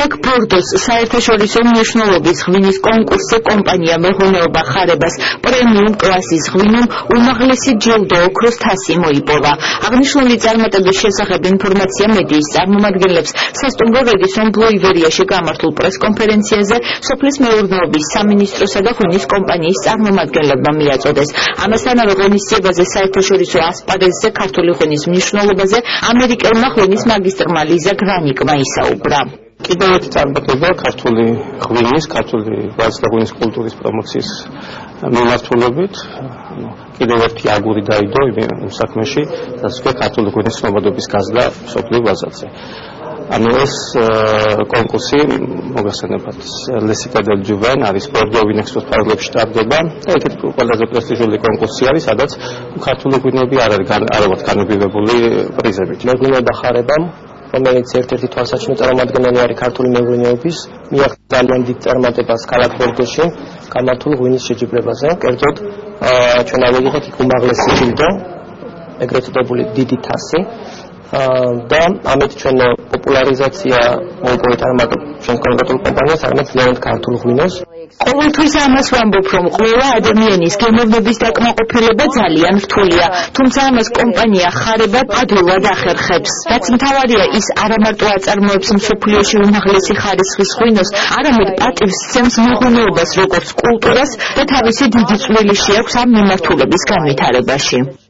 ქალაქ ბორდოს საერთაშორისო მნიშვნელობის ღვინის კონკურსზე კომპანია მეღვინეობა ხარებას პრემიუმ კლასის ღვინომ უმაღლესი ჯილდო ოქროს თასი მოიპოვა. აღნიშნული წარმატების შესახებ ინფორმაცია მედიის წარმომადგენლებს სასტუმრო რედისონ ბლუ ივერიაში გამართულ პრესკონფერენციაზე სოფლის მეურნეობის სამინისტროსა და ღვინის კომპანიის წარმომადგენლებმა მიაწოდეს. ამასთანავე ღონისძიებაზე საერთაშორისო ასპარეზზე ქართული ღვინის მნიშვნელობაზე ამერიკელმა ღვინის მაგისტრმა ლიზა გრანიკმა ისაუბრა. კიდევ ერთი წარმატება ქართული ღვინის, ქართული ვაზის და ღვინის კულტურის პრომოციის მიმართულებით. კიდევ ერთი აგური დაიდო იმ საქმეში, რაც ქართული ღვინის ცნობადობის გაზრდა მსოფლიო ბაზარზე. ეს კონკურსი მოგესალმებით ლესიკა დელ ჯუვენ არის ბორდო ვინექსოს ფარგლებში ტარდება. ეგეთი ყველაზე პრესტიჟული კონკურსი არის, სადაც ქართული ღვინები არ არის განმარტივებული პრიზებით. მეღვინეობა ხარებამ, რომელიც ერთ-ერთი თვალსაჩინო წარმომადგენელი არის ქართული მეღვინეობის, მიაღწია ძალიან დიდ წარმატებას ქალაქ ბორდოში გამართულ ღვინის შეჯიბრებაზე. კერძოდ ჩვენ ავიღეთ იქ უმაღლესი ჯილდო, ეგრეთ წოდებული დიდი თასი. და ამით ჩვენ პოპულარიზაცია მოუპოვეთ არა ჩვენ კონკრეტულ კომპანიას, არამედ ძალიან ქართულ ღვინოს. ყოველთვის ამას ვამბობ, რომ ყველა ადამიანის გემოვნების დაკმაყოფილება ძალიან რთულია, თუმცა ამას კომპანია ხარება ადვილად ახერხებს. რაც მთავარია, ის არა მარტო აწარმოებს მსოფლიოში უმაღლესი ხარისხის ღვინოს, არამედ პატივს სცემს მეღვინეობას როგორც კულტურას და თავისი დიდი წვლილი შეაქვს ამ მიმართულების განვითარებაში.